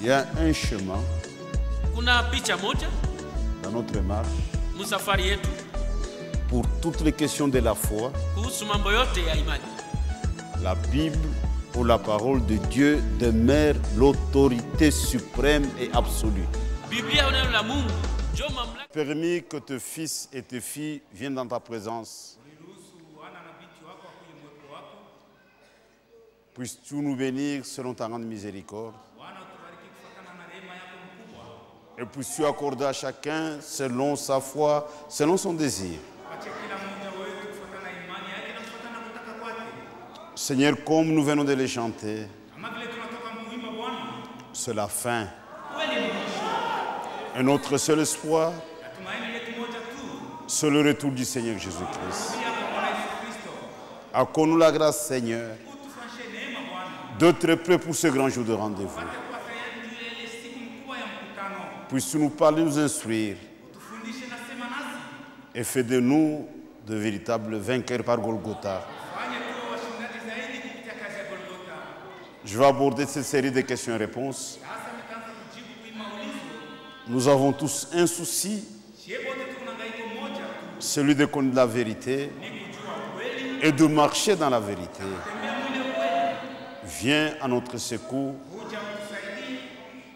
y a un chemin kuna picha moja dans notre marche musafari yetu pour toutes les questions de la foi. kuhusu mambo yote ya imani. La Bible ou la parole de Dieu demeure l'autorité suprême et absolue. Biblia neno la Mungu ndio mamlaka. Permis que tes fils et tes filles viennent dans ta présence. Puisses-tu nous bénir selon ta grande miséricorde. Et puisses-tu accorder à chacun selon sa foi, selon son désir. Seigneur, comme nous venons de les chanter, c'est la fin. Et notre seul espoir, c'est le retour du Seigneur Jésus-Christ. Accorde-nous la grâce, Seigneur, d'être prêts pour ce grand jour de rendez-vous. Puisses-tu nous parler, nous instruire et fais de nous de véritables vainqueurs par Golgotha. Je vais aborder cette série de questions et réponses. Nous avons tous un souci, celui de connaître la vérité et de marcher dans la vérité. Viens à notre secours.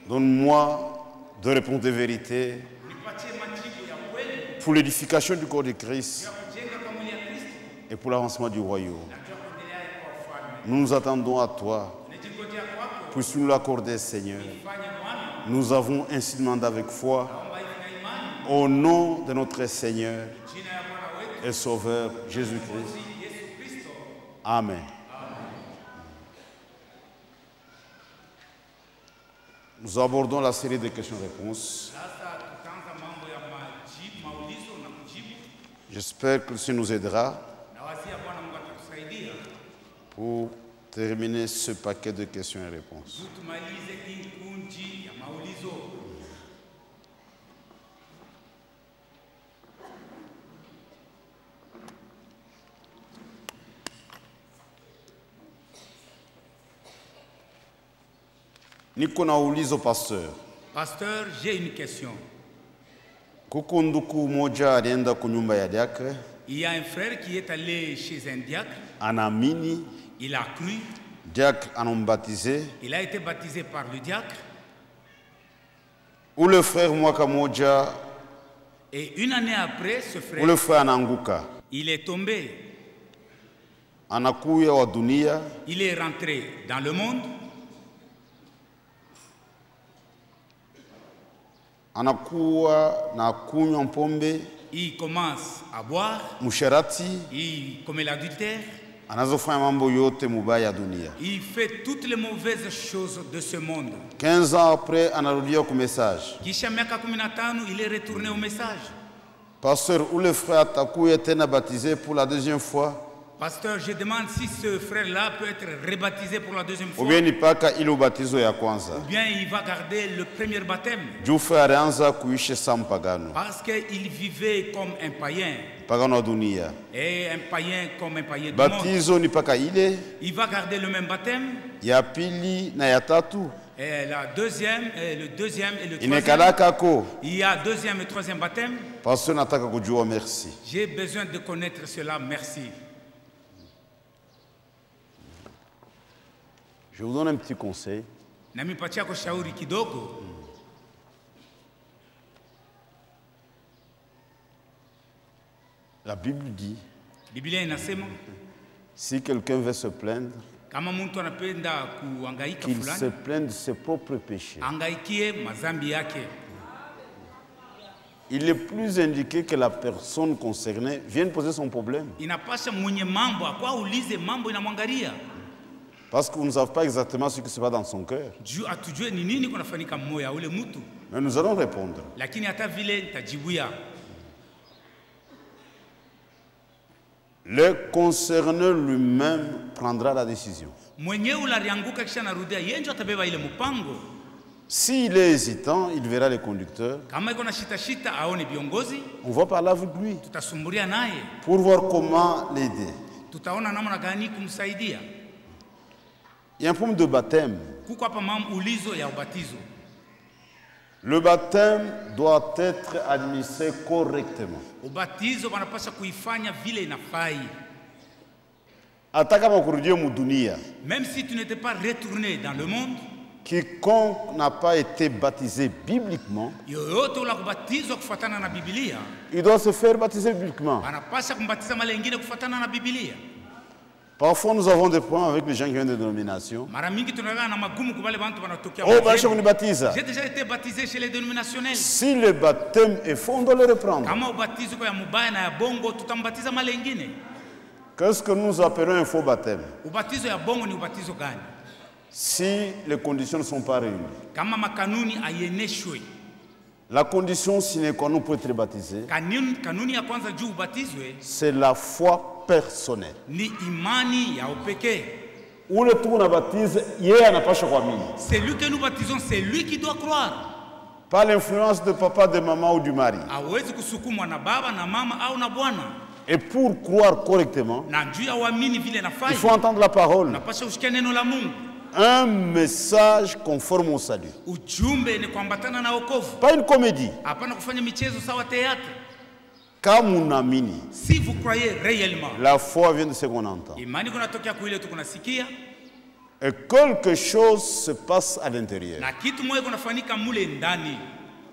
Donne-moi de répondre de vérité pour l'édification du corps de Christ et pour l'avancement du royaume. Nous nous attendons à toi. Puisses-tu nous l'accorder, Seigneur. Nous avons ainsi demandé avec foi, au nom de notre Seigneur et Sauveur Jésus-Christ. Amen. Nous abordons la série de questions-réponses. J'espère que cela nous aidera pour terminer ce paquet de questions et réponses. Niko na ulizo pasteur. Pasteur, j'ai une question. Kuko nduku moja alienda kunyumba ya diacre. Il y a un frère qui est allé chez un diacre. Anaamini. Il a cru. Diacre anambatize. Il a été baptisé par le diacre. Ule frère mwaka moja. Et une année après, ce frère. Ule frère ananguka. Il est tombé. Anakuya wa dunia. Il est rentré dans le monde. Anakuwa na kunywa pombe. Il commence à boire. Musherati. Il commet l'adultère. Anazofanya mambo yote mubaya ya dunia. Il fait toutes les mauvaises choses de ce monde. 15 ans après, anarudia ku message. Kisha miaka 15, il est retourné au message. Pasteur, où le frère atakuya tena baptisé pour la deuxième fois? Pasteur, je demande si ce frère-là peut être rebaptisé pour la deuxième fois. Ou bien nipaka ile ubatizo ya kwanza. Ou bien il va garder le premier baptême. Juu frère alianza kuishi sa mpagano. Parce qu'il vivait comme un païen. Pagano wa dunia. Et un païen comme un païen du batizo monde. Nipaka ile. Il va garder le même baptême. Ya pili na ya tatu. Et le deuxième et le troisième. Inekalaka ko. Il y a deuxième et troisième baptême. Pasteur, nataka kujua merci. J'ai besoin de connaître cela, merci. Je vous donne un petit conseil. Namipatia ko shauri kidogo. La Bible dit, Biblia inasema, si quelqu'un veut se plaindre, kama mtu anapenda kuhangaika qu'il se fulani, plaigne de ses propres péchés. angaikie mazambi yake. Il est plus indiqué que la personne concernée vienne poser son problème. Inapasha mwenye mambo akwa ulize mambo inamwangalia. Parce qu'on ne sait pas exactement ce qui se passe dans son cœur. Juu atujue ni nini kunafanyika moyo ule mtu. Mais nous allons répondre. Lakini hata vile nitajibuya. Le concerné lui-même prendra la décision. Mwenye ularianguka kisha narudia yenjo atabeba ile mpango. S'il est hésitant, il verra les conducteurs. Kama iko na shita aone viongozi, on va parler avec lui. Tutasumburia naye. Pour voir comment l'aider. Tutaona namna gani kumsaidia. Il y a un problème de baptême. Kuko hapa ulizo ya ubatizo. Le baptême doit être administré correctement. Ubatizo wanapaswa kuifanya vile inafai. Hata kama kurudia mudunia, Même si tu n'étais pas retourné dans le monde, quiconque n'a pas été baptisé bibliquement, yoyote ula kubatizwa kufuatana na Biblia, il doit se faire baptiser bibliquement. anapaswa kumbatiza mara nyingine kufuatana na Biblia. Parfois, nous avons des problèmes avec les gens qui viennent de dénominations. Mara mingi tunaona na magumu kwa wale watu wanatokea. Oh, bah, je vais baptiser. J'ai déjà été baptisé chez les dénominationnels. Si le baptême est faux, on doit le reprendre. Kama ubatizo kwa ya mubaya na ya bongo tutambatiza mara nyingine. Qu'est-ce que nous appelons un faux baptême? Ubatizo ya bongo ni ubatizo gani? Si les conditions ne sont pas réunies. Kama makanuni ayeneshwe. La condition sine qua non pour être baptisé, Kanuni ya kwanza juu ubatizwe c'est la foi personnelle. ni imani ya upekee. Ule tu unabatiza, yeye anapaswa kuamini. C'est lui que nous baptisons, c'est lui qui doit croire. Pas l'influence de papa, de maman ou du mari. Hawezi kusukumwa na baba na mama au na bwana. Et pour croire correctement, Na juu ya uamini vile nafai. il faut entendre la parole. Unapaswa usikie neno la Mungu. Un message conforme au salut. Ujumbe ni kuambatana na wokovu. Pas une comédie. Hapana kufanya michezo sawa théâtre. Comme on a mini, Si vous croyez réellement, la foi vient de ce qu'on entend. imani kunatokea kwa ile tu kunasikia Et quelque chose se passe à l'intérieur. na kitu moja kunafanyika mule ndani.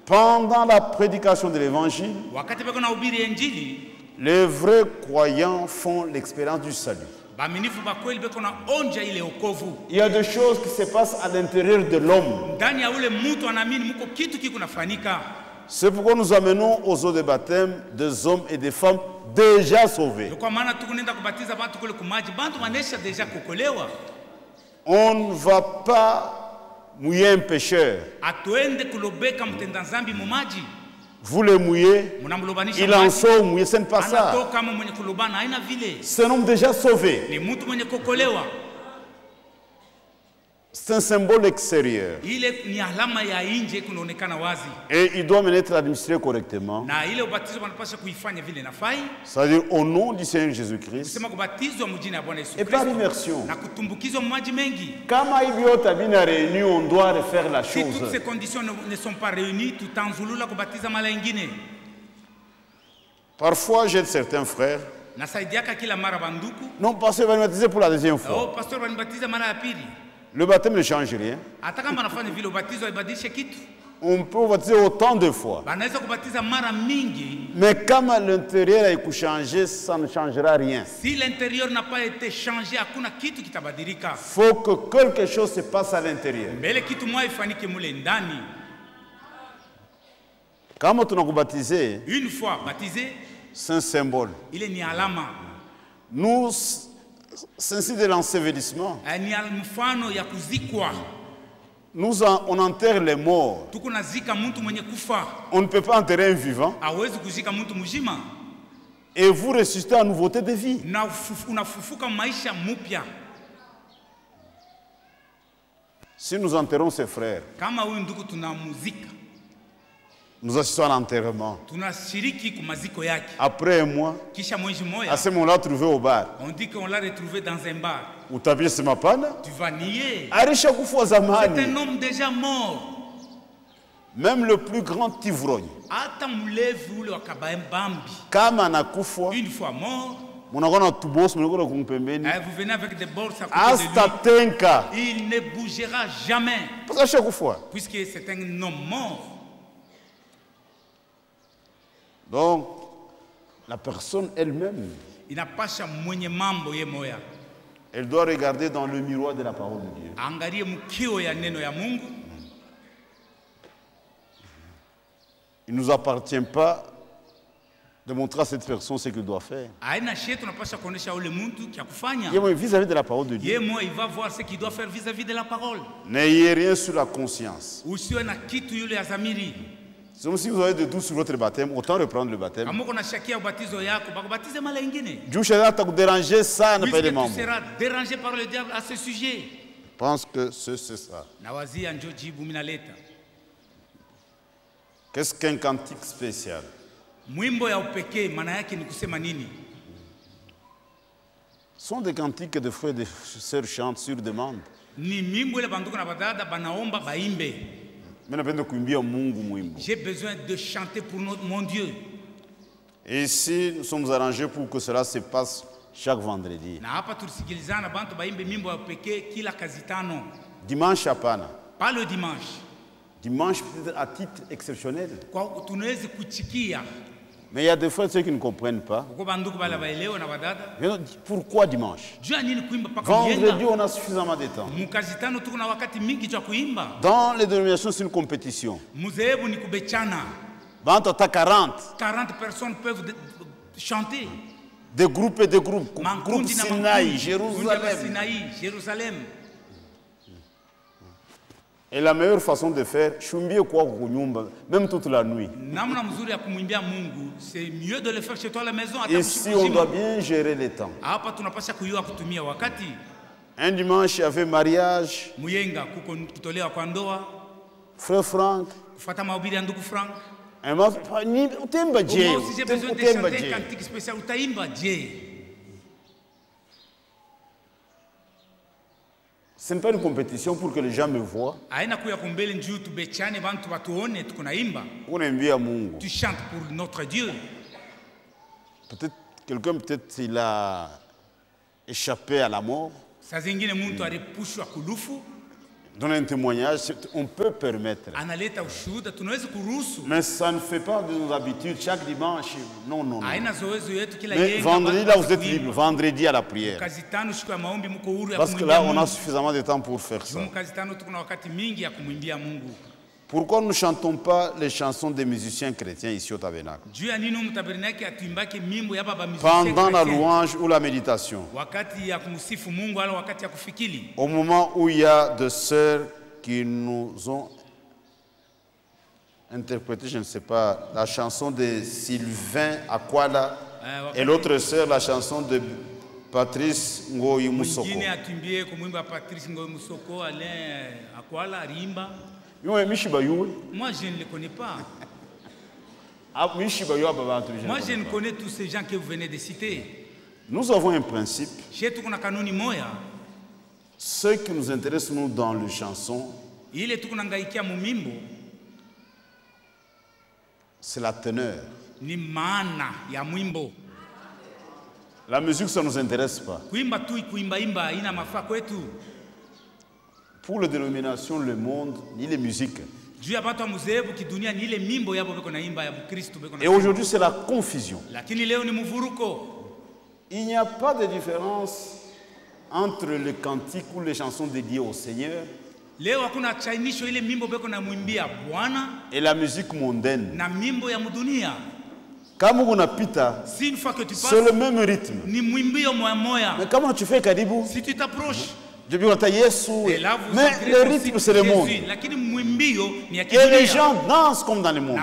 Pendant la prédication de l'évangile, Wakati bako na ubiri injili, les vrais croyants font l'expérience du salut. baaminifu ba kweli bako na onja ile wokovu. Il y a des choses qui se passent à l'intérieur de l'homme. Ndani ya ule mtu anaamini mko kitu kiko nafanyika. C'est pourquoi nous amenons aux eaux de baptême des hommes et des femmes déjà sauvés. Kwa maana tukunenda kubatiza watu kule kumaji, bantu wanesha deja kukolewa. On ne va pas mouiller un pécheur. Atuende kulobeka mtenda zambi mumaji. Vous le mouillez, Munamlobanisha il en maji. sort mouillé, ce n'est pas ça. Anatoka kama mwenye kulobana haina vile. C'est un homme déjà sauvé. Ni mtu mwenye kukolewa. C'est un symbole extérieur. Ile ni alama ya nje kunaonekana wazi. Et il doit être administré correctement. Na ile ubatizo wanapaswa kuifanya vile nafai. C'est-à-dire au nom du Seigneur Jésus-Christ. Kusema kubatizwa mjini ya Bwana Yesu Et par Kristo. immersion. Na kutumbukizwa maji mengi. Kama hivyo tabina réunis, on doit refaire la Si toutes ces chose. conditions ne sont pas réunies, tutanzulula kubatiza mara nyingine. Parfois, j'ai certains frères. Nasaidiaka kila mara banduku. Non, parce qu'ils vont me baptiser pour la deuxième fois. Oh, pastor wanibatiza mara ya pili. Le baptême ne change rien. Hata kama anafanya vile ubatizo haibadilishe kitu. On peut baptiser autant de fois. Banaweza kubatiza mara mingi. Mais comme à l'intérieur a changé, ça ne changera rien. Si l'intérieur n'a pas été changé, hakuna kitu kitabadilika. Il faut que quelque chose se passe à l'intérieur. Mbele kitu moja ifanyike mule ndani. Quand on a baptisé, Une fois baptisé, c'est un symbole. ile ni alama. Nous, c'est ainsi de l'ensevelissement. Ni mfano ya kuzikwa. On enterre les morts. Tuko nazika mtu mwenye kufa. On ne peut pas enterrer un vivant. Hawezi kuzika mtu mzima. Et vous ressuscitez à nouveauté de vie. Na unafufuka maisha mupya. Si nous enterrons ses frères, Kama huyu ndugu tunamuzika, nous assistons à l'enterrement. tunashiriki kumaziko yake. Après un mois, Kisha mwezi à moja, ce moment-là, trouvé au bar. on dit qu'on l'a retrouvé dans un bar. Utabia sema pana. Tu vas nier. Arisha kufa C'est un zamani. homme déjà mort. Même le plus grand ivrogne. Hata mlevi ule wa kabambi, Kama anakufa, une fois mort, munakuwa na tubosi mnakuwa kumpembeni. vous venez avec des bords à côté de Hasta tenka. lui. Il ne bougera jamais, Parce que chaque fois. puisque c'est un homme mort. Donc, la personne elle-même, Inapasha mwenye mambo ye moya elle doit regarder dans le miroir de la parole de Dieu. angalie mkio ya neno ya Mungu. Il ne nous appartient pas de montrer à cette personne ce qu'il doit faire. Aina shetu tunapasha kuonesha ule mtu kia kufanya. Et moi, vis-à-vis de la parole de Dieu, Ye moya il va voir ce qu'il doit faire vis-à-vis de la parole. n'ayez rien sur la conscience. Usiwe na kitu yule ya zamiri. C'est comme si vous avez des doutes sur votre bâtème, autant reprendre le bâtème. Kama uko na shakia ubatizo yako, bakubatize mara nyingine. Dieu shall te déranger ça, ne pas Puisque les tu membres. seras dérangé par le diable à ce sujet. Je pense que c'est ça. Na wazia njo jibu minaleta. Qu'est-ce qu'un cantique spécial? Mwimbo ya upekee maana yake ni kusema nini? Ce sont des cantiques que des frères et des sœurs chantent sur demande. Ni mimbo ile banduku na badada banaomba baimbe. J'ai besoin de chanter pour mon Dieu. Et ici, nous sommes arrangés pour que cela se passe chaque vendredi. Na hapa tulisikilizana bantu baimbe mimbo ya pekee kila kazi tano. Dimanche hapana. Pas le dimanche. Dimanche peut-être à titre exceptionnel. Kwa tunaweza kuchikia. Mais il y a des frères ceux qui ne comprennent pas. Kwa banduku bala baelewa na badada. Pourquoi dimanche? Jua nini kuimba paka Vendredi on a suffisamment de temps. Mukazi tano tuko na wakati mingi cha kuimba. Dans les dénominations c'est une compétition. Muzehebu ni kubechana. Bantu ata 40. 40 personnes peuvent chanter. Des groupes et des groupes. Groupe Sinaï, Jérusalem. Et la meilleure façon de faire, même toute la nuit. C'est mieux de le faire chez toi à la maison. Ici, on doit bien gérer les temps. Un dimanche, il y avait mariage. Frère Franck. Moi aussi j'ai besoin de chanter un cantique spécial. Ce n'est pas une compétition pour que les gens me voient. Tu chantes pour notre Dieu. Peut-être quelqu'un, peut-être il a échappé à la mort. Donner un témoignage, on peut permettre. Mais ça ne fait pas de nos habitudes. Chaque dimanche, non, non, non. Mais vendredi, là, vous êtes libre. Vendredi à la prière. Parce que là, on a suffisamment de temps pour faire ça. Pourquoi nous ne chantons pas les chansons des musiciens chrétiens ici au tabernacle? Pendant la louange ou la méditation. Au moment où il y a des sœurs qui nous ont interprété, je ne sais pas, la chanson de Sylvain Akwala et l'autre sœur, la chanson de Patrice Ngoyi Musoko. Moi, je ne les connais pas. Moi, je ne connais tous ces gens que vous venez de citer. Nous avons un principe. Ce qui nous intéresse, nous, dans les chansons, c'est la teneur. La musique, ça ne nous intéresse pas. Pour les dénominations, le monde, ni les musiques. Et aujourd'hui, c'est la confusion. Il n'y a pas de différence entre les cantiques ou les chansons dédiées au Seigneur et la musique mondaine. Quand on apita, c'est le même rythme. Mais comment tu fais, Kadibou? Si tu t'approches, mais le rythme, c'est le monde. Et les gens dansent comme dans le monde.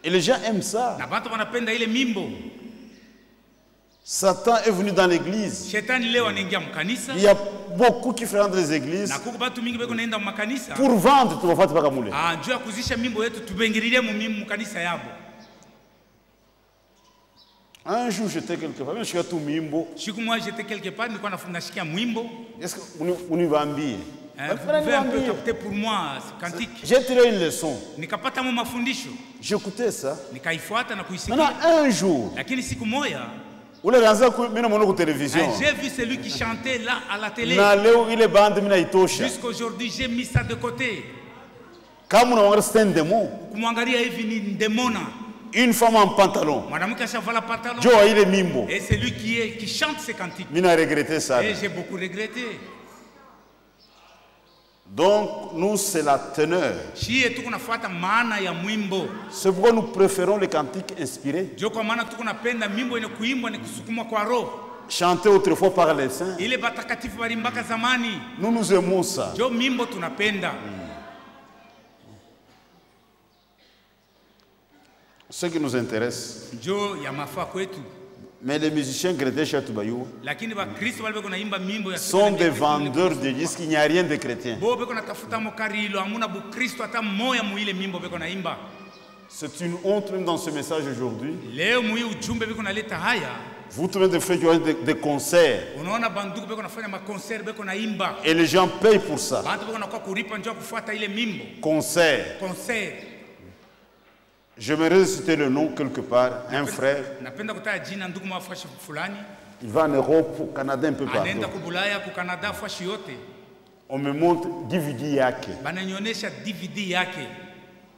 Et les gens aiment ça. Satan est venu dans l'église. Il y a beaucoup qui fréquentent les églises pour vendre. Un jour, j'étais quelque part, je suis tout mimbo. J'étais quelque part, est-ce que vous nous vambillez? Vous pouvez un peu capter pour moi ce cantique. J'ai tiré une leçon. J'écoutais ça. Maintenant, un jour, j'ai vu celui qui chantait là à la télé. Jusqu'aujourd'hui, j'ai mis ça de côté. Une femme en pantalon. Et c'est lui qui chante ces cantiques. Et j'ai beaucoup regretté. Donc, nous, c'est la teneur. C'est pourquoi nous préférons les cantiques inspirés. Chantés autrefois par les saints. Nous nous aimons ça. Ce qui nous intéresse. Mais les musiciens chrétiens chez Tubayou sont des vendeurs de disques, il n'y a rien de chrétien. C'est une honte même dans ce message aujourd'hui. Leo mwi ujumbe biko naleta haya. Vous trouvez des frères qui ont des concerts. Unaona banduku biko nafanya ma concert biko naimba. Et les gens payent pour ça. Bantu biko nakuwa kulipa njoo kufuata ile mimbo. Concert. Concert. J'aimerais citer le nom quelque part, un frère. Napenda kutaja jina ndugu mwafashi fulani. Il va en Europe, au Canada, un peu partout. Anaenda kubulaya ku Canada fashi yote. On me montre DVD yake. Bananionyesha DVD yake.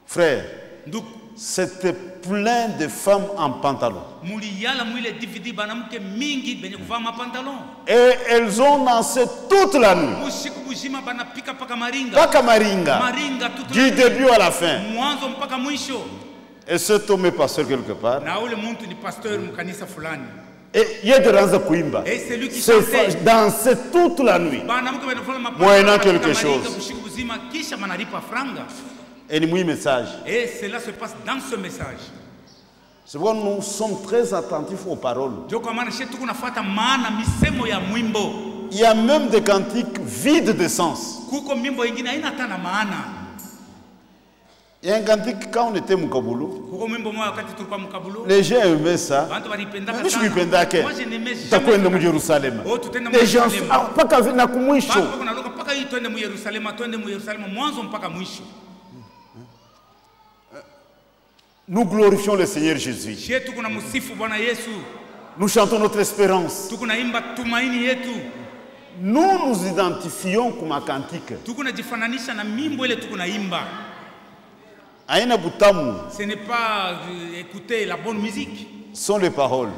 Frère, ndugu, c'était plein de femmes en pantalon. Muliyala mwile DVD banamuke mingi benye kuvaa mapantalon. Et elles ont dansé toute la nuit. Usiku bujima banapika paka maringa. Paka maringa. Maringa toute du début à la fin. Mwanzo mpaka mwisho. Et cet homme est pasteur quelque part. Na ule muntu ni pasteur mkanisa fulani. Et il y a de ranza kuimba. Et c'est lui qui chantait. Dansait toute la nuit. Moyennant quelque chose. Et ni message. Et cela se passe dans ce message. C'est pourquoi nous sommes très attentifs aux paroles. Il y a même des cantiques vides de sens. Il y a un cantique quand on était Mukaboulou. Les gens aimaient ça. Mais je n'aimais jamais Jérusalem. Les gens pas qu'à venir nous glorifions le Seigneur Jésus. Nous chantons notre espérance. Nous nous identifions comme un cantique. Ce n'est pas écouter la bonne musique. Ce sont les paroles.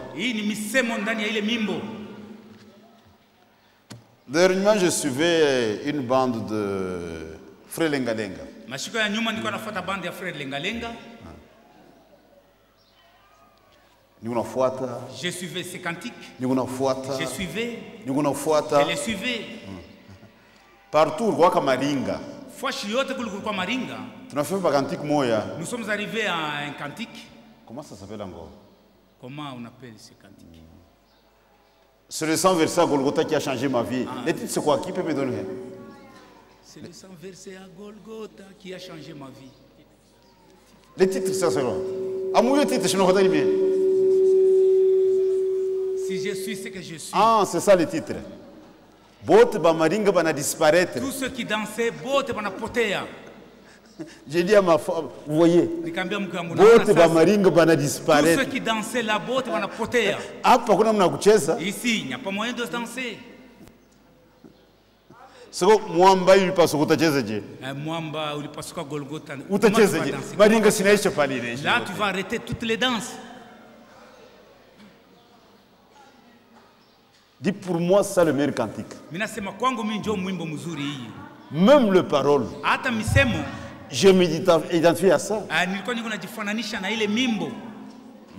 Dernièrement, je suivais une bande de Frères Lengalenga. Je suivais ces cantiques. Je suivais. Je les suivais. Partout, roi Kamaringa. Nous sommes arrivés à un cantique. Comment ça s'appelle encore? Comment on appelle ce cantique? C'est le 100 versets à Golgotha qui a changé ma vie. Les titres, c'est quoi? Qui peut me donner? C'est le 100 versets à Golgotha qui a changé ma vie. Les titres, c'est ça. Si je suis ce que je suis. Ah, c'est ça les titres. Disparaître. Tous ceux qui dansaient, j'ai dit à ma femme, vous voyez, tous ceux qui dansaient la botte, ici, il n'y a pas moyen de danser. Là, tu vas arrêter toutes les danses. Dis pour moi, c'est ça le meilleur cantique. Même les paroles. Je m'identifie à ça.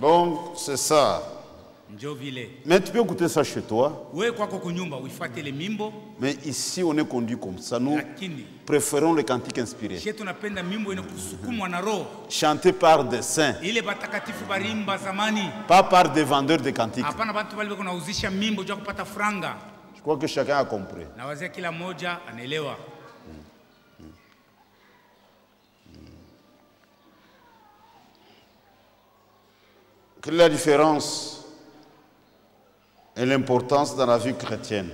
Donc, c'est ça. Mais tu peux écouter ça chez toi. Mais ici, on est conduit comme ça. Nous préférons les cantiques inspirés. Chantés par des saints. Pas par des vendeurs de cantiques. Je crois que chacun a compris. Quelle est la différence et l'importance dans la vie chrétienne?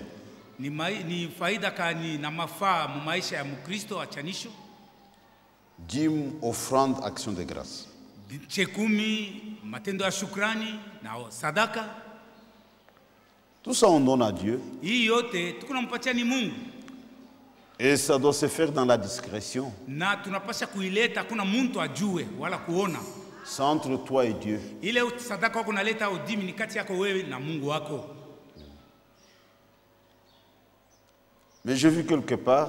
Dîme, offrande, action de grâce. Tout ça on donne à Dieu. Et ça doit se faire dans la discrétion. C'est entre toi et Dieu. Mais j'ai vu quelque part,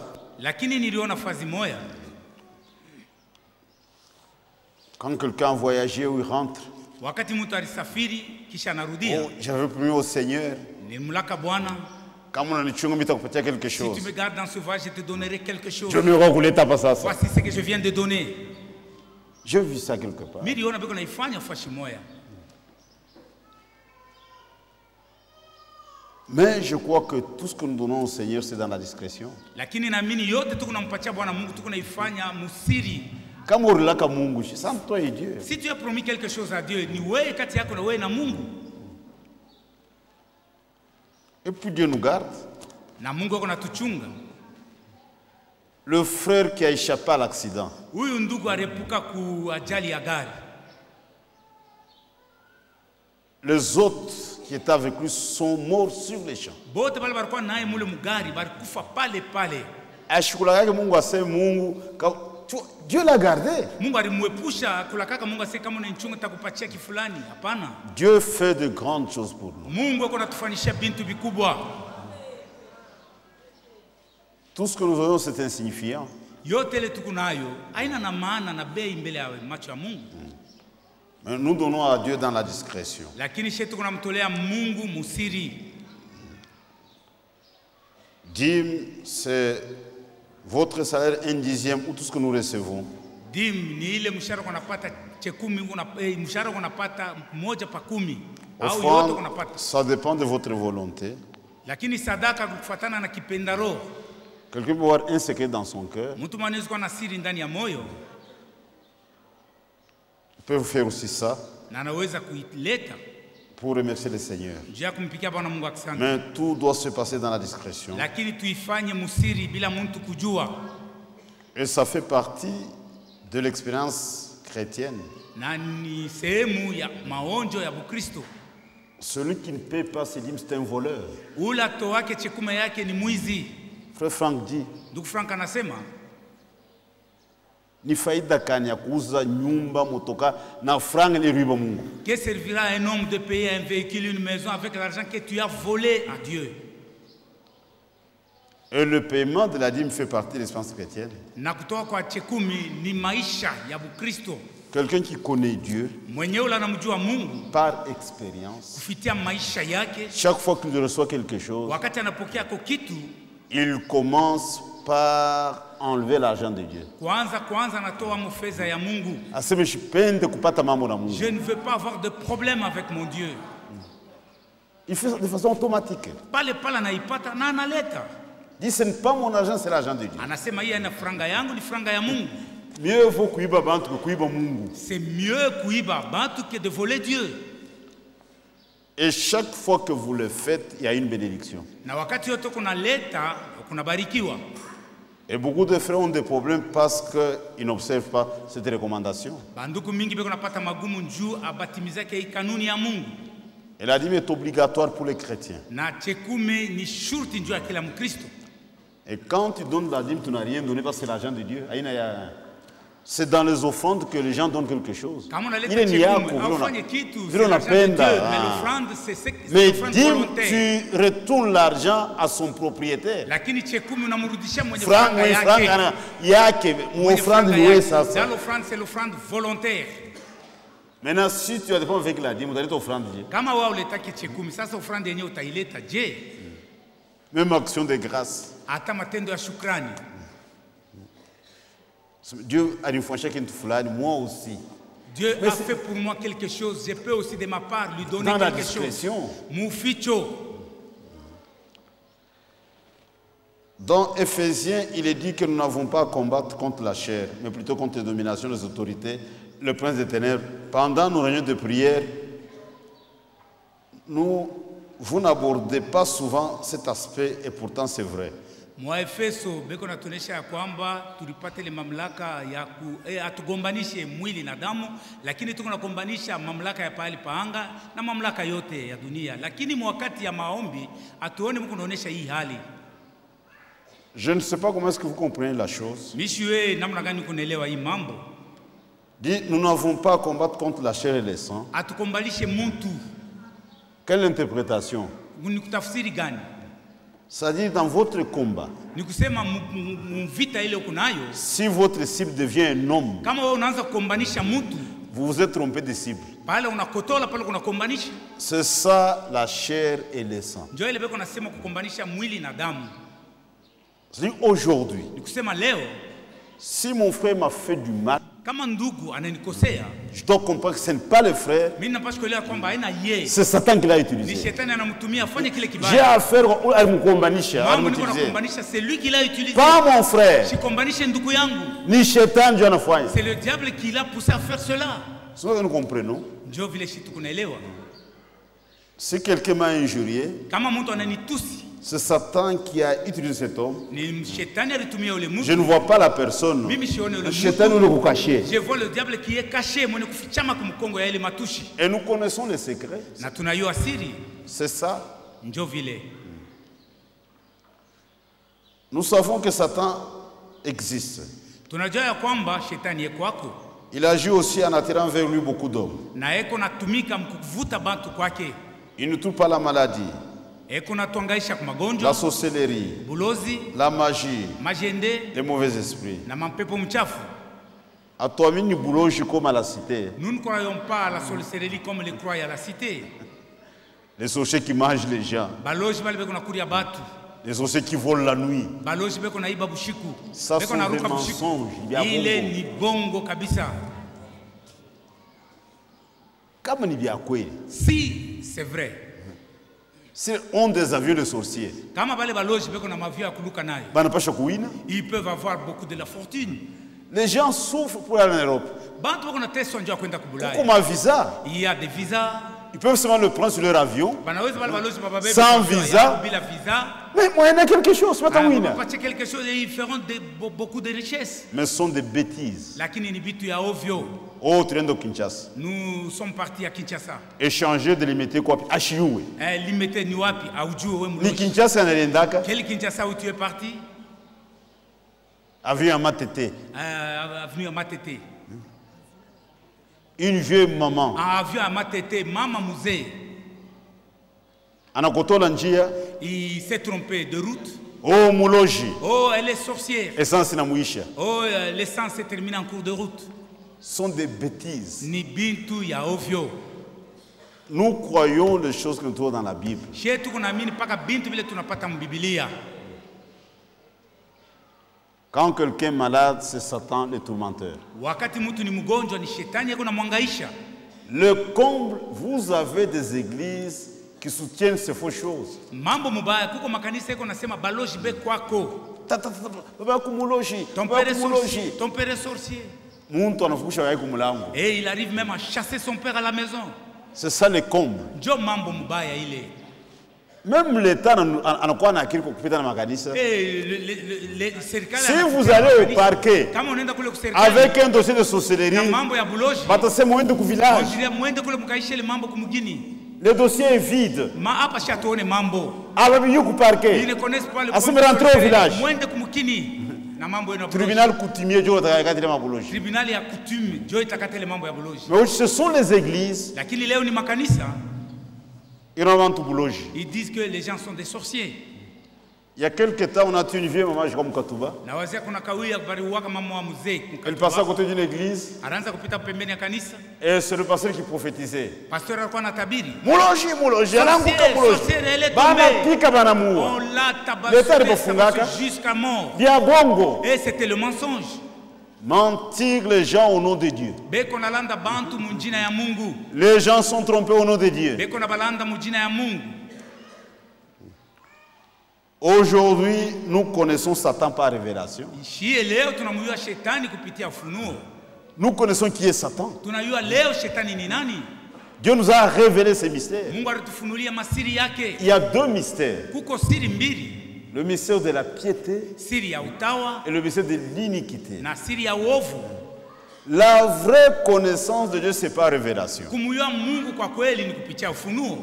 quand quelqu'un voyageait ou il rentre, oh, j'avais promis au Seigneur, quand on a quelque chose, si tu me gardes dans ce voyage, je te donnerai quelque chose. Je me reroulais ta passage. Voici ce que je viens de donner. J'ai vu ça quelque part. Mais je crois que tout ce que nous donnons au Seigneur, c'est dans la discrétion. C'est entre toi et Dieu. Si tu as promis quelque chose à Dieu, ni wewe kati yako na wewe na Mungu. Et puis Dieu nous garde. Na Mungu ako natuchunga. Le frère qui a échappé à l'accident. Huyu ndugu arepuka ku ajali ya gari. Les autres qui étaient avec lui sont morts sur les champs. Bote bale barikuwa naye mule mugari barikufa pale pale. Ashukula yake Mungu aseme Mungu Dieu l'a gardé. Mungu alimwepusha kula kaka Mungu asema kama unanichunga takupatia kifulani. Hapana. Dieu fait de grandes choses pour nous. Mungu ako natufanisha bintu bikubwa. Tout ce que nous voyons c'est insignifiant. Yote ile tukunayo haina na maana na bei mbele ya macho ya Mungu. Mais nous donnons à Dieu dans la discrétion. Lakini shetu kunamtolea Mungu musiri. Dîme, c'est votre salaire 1/10 ou tout ce que nous recevons. Dîme ni ile mshahara unapata chekumi mshahara unapata moja pa 10 au yote unapata. Ça dépend de votre volonté. Lakini sadaka kufuatana na kipendaro. Quelqu'un peut avoir un secret dans son cœur. Mtu mwanaweza kuwa na siri ndani ya moyo. Il peut faire aussi ça. Na anaweza kuileta pour remercier le Seigneur. Njia kumpikia Bwana Mungu asante. Mais tout doit se passer dans la discrétion. Lakini tuifanye musiri bila mtu kujua. Et ça fait partie de l'expérience chrétienne. Na ni sehemu ya maonjo ya Bukristo. Celui qui ne paie pas ses dîmes, c'est un voleur. Ula toake chekuma yake ni mwizi. Frère Franck dit. Ndugu Frank anasema ni faida kani ya kuuza nyumba motoka na franga ni riba Mungu. Que servira à un homme de payer un véhicule, une maison avec l'argent que tu as volé à Dieu? Et le paiement de la dîme fait partie de l'expérience chrétienne. Na kutoa kwa chekumi ni maisha ya Bukristo. Quelqu'un qui connaît Dieu mwenyewe anamjua Mungu par expérience. Kufikia maisha yake. Chaque fois qu'il reçoit quelque chose, wakati anapokea kitu, il commence par enlever l'argent de Dieu. Kwanza natoa mfedha ya Mungu. Aseme shipende kupata mambo na Mungu. Je ne veux pas avoir de problème avec mon Dieu. Il fait ça de façon automatique. Pale anaipata na analeta. Dit ce n'est pas mon argent, c'est l'argent de Dieu. Anasema hii ina franga yangu, ni franga ya Mungu. Mieux vaut kuiba bantu que kuiba Mungu. C'est mieux kuiba bantu que de voler Dieu. Et chaque fois que vous le faites, il y a une bénédiction. Na wakati yote kunaleta, kunabarikiwa. Et beaucoup de frères ont des problèmes parce qu'ils n'observent pas cette recommandation. Banduku mingi beko napata magumu njuu abatimizake hii kanuni ya Mungu. Et la dîme est obligatoire pour les chrétiens. Na chekumi ni shurti njuu ya kila Mkristo. Et quand tu donnes la dîme, tu n'as rien donné parce que c'est l'argent de Dieu. C'est dans les offrandes que les gens donnent quelque chose. Il est nié à couvrir. Mais dîme, tu retournes l'argent à son propriétaire. L'offrande, c'est l'offrande volontaire. Maintenant, si tu as des problèmes avec la dîme, vous allez t'offrande. Même action de grâce. Dieu a une fois chacun de moi aussi. Dieu a fait pour moi quelque chose. Je peux aussi de ma part lui donner dans quelque la discrétion. chose. Muficho. Dans Éphésiens, il est dit que nous n'avons pas à combattre contre la chair, mais plutôt contre les dominations, les autorités, le prince des ténèbres. Pendant nos réunions de prière, vous n'abordez pas souvent cet aspect et pourtant c'est vrai. Mwaefeso beko natuonesha kwamba tulipata ile mamlaka ya atugombanishe mwili na damu, lakini tuko nakombanisha mamlaka ya pahali paanga na mamlaka yote ya dunia. Lakini wakati ya maombi atuone Mungu anaonesha hii hali. Je ne sais pas comment est-ce que vous comprenez la chose. Mishiwe namna gani kunaelewa hii mambo? Dit, nous n'avons pas à combattre contre la chair et le sang. Atukombalishe muntu. Quelle interprétation? Ni kutafsiri gani? C'est-à-dire dans votre combat, si votre cible devient un homme, vous vous êtes trompé de cible. C'est ça la chair et le sang. C'est-à-dire aujourd'hui, Si mon frère m'a fait du mal, kama ndugu ananikosea, je dois comprendre que ce n'est pas le frère, mimi napaswa kuelewa kwamba haina yeye, c'est Satan qui l'a ni utilisé. shetani anamtumia afanye kile J'ai kibaya. affaire à me combanisha, à Mambo me niko utiliser. nakombanisha, c'est lui qui l'a utilisé. Pas mon frère, Sikombanishe ndugu yangu, ni Satan Dieu anafanya. c'est le diable qui l'a poussé à faire cela. C'est ce que nous comprenons. Ndio vile sisi tukunaelewa. Si quelqu'un m'a injurié, Kama mtu ananitusi, c'est Satan qui a utilisé cet homme. ni shetani alitumia ule Je mtu. ne vois pas la personne. Mimi sione ule Le Satan nous mtu. le caché. Je vois le diable qui est caché, mwenye kufichama kumkongo ya ile matushi. Et nous connaissons les secrets. Na tunayua siri, C'est ça. ndio vile. Nous savons que Satan existe. Tunajua ya kwamba shetani yeko wako Il agit aussi en attirant vers lui beaucoup d'hommes. na eko natumika mkuvuta bantu kwake. Il ne trouve pas la maladie, Eko natuangaisha kwa la magonjwa, sorcellerie, bulozi, la magie, majende les mauvais esprits. na mampepo mchafu. À toi, mini boulot, comme à la cité. Nous ne croyons pas à la sorcellerie comme les croient à la cité. Les sorciers qui mangent les gens. Baloji bale beko nakuria batu. Les sorciers qui volent la nuit. Baloji beko naiba bushiku. Ça Beko sont naruka des bushiku. mensonges, il y a Ile bongo. ni bongo kabisa. Comme ni bien quoi. Si c'est vrai. Si on des avions de sorciers, Kama bale baloji beko na mavio ya kuluka nayo. bah, n'a pas chakouine. Ils peuvent avoir beaucoup de la fortune. Les gens souffrent pour aller en Europe. Bantu beko na teso njoo kwenda kubulaya. Comme un visa, Il y a des visas. ils peuvent seulement le prendre sur leur avion. Banaweza bale baloji bababebe. Sans visa. Bila visa. Mais moi, il y a quelque chose, c'est pas Ah, ta on ouine. va passer quelque chose et ils feront beaucoup de richesses. Mais ce sont des bêtises. Lakini ni bitu ya ovyo. Oh, train de Kinshasa. Nous sommes partis à Kinshasa. Échanger de limiter quoi? Achioué. Limité ni wapi? Aujue we Ni mloji. Kinshasa n'allendaka. Quel Kinshasa où tu es parti? Avion à Matete. Avenue à Matete. Une vieille maman. Avenue à Matete, Mama Musée. Anakotola njia. Il s'est trompé de route. Oh, muloji. Oh, elle est sorcière. Essence na muisha. Oh, l'essence s'est terminée en cours de route. Sont des bêtises. Ni bintu ya ovyo. Nous croyons les choses que nous trouvons dans la Bible. Shetu kunaamini paka bintu vile tunapata mbibilia. Quand quelqu'un est malade, c'est Satan le tourmenteur. Wakati mtu ni mgonjwa ni shetani yako namwangaisha. Le comble, vous avez des églises qui soutiennent ces fausses choses. Mambo mubaya kuko makanisa yako nasema baloji be kwako. Baba kumuloji, Ton baba père est kumuloji. sorcier. Ton père est sorcier. Muntu anafukisha yai kumulango. Et il arrive même à chasser son père à la maison. C'est ça le comble. Njo mambo mubaya ile. Même l'État anakuwa na akili kupita na makanisa. Et serikali Si vous allez au parquet kama unaenda kule kuserikali avec un dossier de sorcellerie, na mambo ya buloji, batasema uende ku village. onjilia mwende kule mkaishe ile mambo kumugini. Le dossier est vide. Hapa shatuone mambo. Ababi yuko Ils parquet. ne connaissent pas le Aseme rentrer au village. Mwende kumukini. Na mambo yenu. Tribunal coutumier jo atakayakatile mabuloji. Tribunal ya coutume ndio itakatele mambo ya buloji. Mais ce sont les églises Lakini leo ni makanisa. inovantu buloji. Ils disent que les gens sont des sorciers. Il y a quelques temps, on a tué une vieille maman comme Katouba. Na wazee kuna kawia bariwaka mama wa mzee. Elle passait à côté d'une église Anaanza kupita pembeni ya kanisa. et c'est le pasteur qui prophétisait. Pasteur alikuwa anatabiri. Muloji, ananguka muloji. Bana pika bana On muua. l'a L'État ne tabassé bafungaka. jusqu'à mort. Via bongo. Et c'était le mensonge. Mentir les gens au nom de Dieu. Beko nalanda bantu munjina ya Mungu. Les gens sont trompés au nom de Dieu. Beko na balanda munjina ya Mungu. Aujourd'hui, nous connaissons Satan par révélation. Shie leo tunamjua shetani kupitia ufunuo. Nous connaissons qui est Satan. Tunajua leo shetani ni nani. Dieu nous a révélé ces mystères. Mungu alitufunulia masiri yake. Il y a deux mystères. Kuko siri mbili. Le mystère de la piété Siri ya utawa et le mystère de l'iniquité. na siri ya uovu. La vraie connaissance de Dieu, c'est par révélation. Kumjua Mungu kwa kweli ni kupitia ufunuo.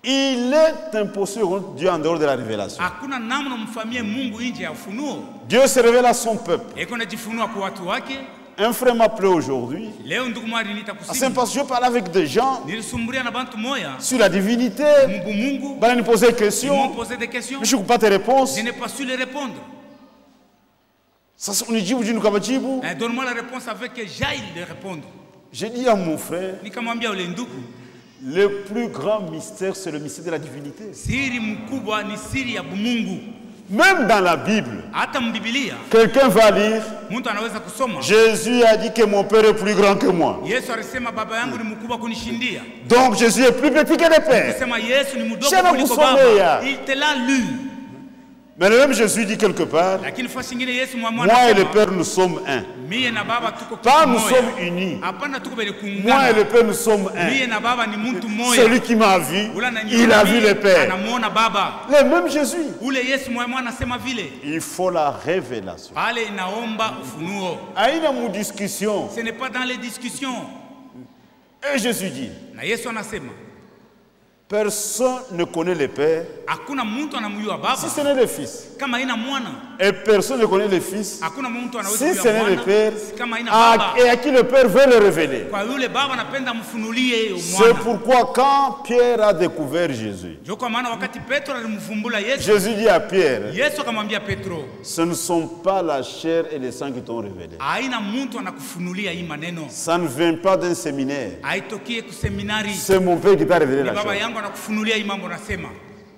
Il est impossible de connaître Dieu en dehors de la révélation. Hakuna namna mfamie Mungu nje ya ufunuo. Dieu se révèle à son peuple. Eko najifunua kwa watu wake. Un frère m'a appelé aujourd'hui. Leo ndugu mwari nita C'est kusini. parce que je parlais avec des gens Nilisumburia na bantu moya. sur la divinité. Mungu. Ils me posaient des Ils m'ont questions. posé des questions. Mais je n'ai pas de réponses. Je n'ai pas su les répondre. Ça, on dit, nous kabachibu. Donne-moi la réponse avec que j'aille les répondre. J'ai dit à mon frère, Nikamwambia ule ndugu, le plus grand mystère, c'est le mystère de la divinité. siri mkubwa ni siri ya Mungu. Même dans la Bible, Hata mbibilia quelqu'un va lire, mtu anaweza kusoma Jésus a dit que mon Père est plus grand que moi. Yesu alisema baba yangu ni mkubwa kunishindia. Donc Jésus est plus petit que le Père. Alisema Yesu ni mdogo Shana kuliko kusomea. baba. Il te l'a lu. Mais le même Jésus dit quelque part, Lakini fasi nyingine Yesu moi et le anasema Père nous sommes un. mie na baba tuko kitu Pas nous moja. sommes unis. Hapana tuko bele Moi et kuungana. le Père nous sommes Mie un. na baba ni mtu mmoja. Celui qui m'a vu, Ula na il a vu le Père. anamuona baba. Le même Jésus. Ule Yesu mwa anasema vile. Il faut la révélation. Pale inaomba ufunuo. Aïna mon discussion. Ce n'est pas dans les discussions. Et Jésus dit, Na Yesu anasema personne ne connaît le Père hakuna mtu anamjua si baba ce n'est le Fils. kama haina mwana. Et personne ne connaît le Fils Hakuna mtu anaweza si ce kujua n'est le mwana Père kama haina baba. et à qui le Père veut le révéler. Kwa yule baba anapenda mfunulie C'est mwana. pourquoi quand Pierre a découvert Jésus, Ndio kwa maana wakati Petro alimvumbula Yesu, Jésus dit à Pierre, Yesu akamwambia Petro, ce ne sont pas la chair et le sang qui t'ont révélé. haina mtu anakufunulia hii maneno. Ça ne vient pas d'un séminaire. Haitokie kuseminari. C'est mon Père qui t'a révélé Ni la baba chose. yangu anakufunulia hii mambo nasema.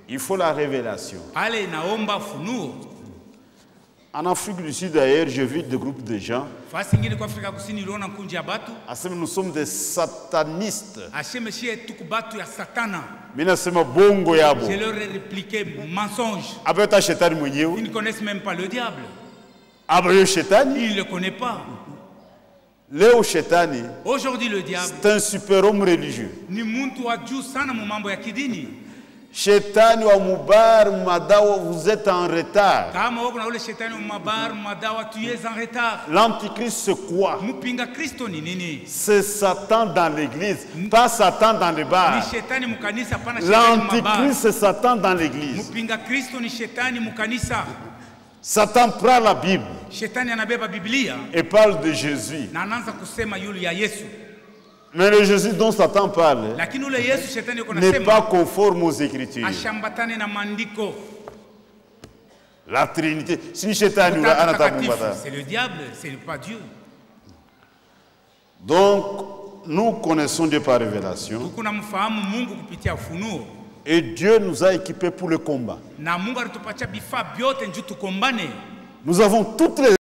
Il faut la révélation. Pale inaomba funuo. En Afrique du Sud d'ailleurs, j'ai vu des groupes de gens. Fasi nyingine kwa Afrika Kusini iliona kunji ya batu. Asema nous sommes des satanistes. Asheme shie tuku batu ya satana. Mimi nasema bongo yabo. Je leur ai répliqué mensonge. Abeta shetani Ils mwenyewe. ne connaissent même pas le diable. Abayo shetani. Ils ne le connaissent pas. Leo shetani, Aujourd'hui le diable c'est un super-homme religieux. ni mtu wa juu sana mu mambo ya kidini. Shetani wa mubar madawa, vous êtes en retard. Kama wako na ule shetani wa mabar madawa, tu es en retard. L'antichrist c'est quoi? Mpinga Kristo ni nini? C'est Satan dans l'église, pas Satan dans les Ni bars. shetani mukanisa, pana shetani mu mabar. L'antichrist c'est Satan dans l'église. Mpinga Kristo ni shetani mukanisa. Satan prend la Bible Shetani anabeba Biblia et parle de Jésus. na anaanza kusema yule ya Yesu. Mais le Jésus dont Satan parle Lakini ule Yesu shetani yuko n'est pas nasema conforme aux Écritures. ashambatane na maandiko. La Trinité. Si Shetani ou Utatu Anatabumbata. Mtakatifu, c'est le diable, ce n'est pas Dieu. Donc, nous connaissons Dieu par révélation. Tukuna mfahamu Mungu kupitia ufunuo. Et Dieu nous a équipés pour le combat. Na Mungu alitupatia vifaa vyote njoo tukombane. Nous avons toutes les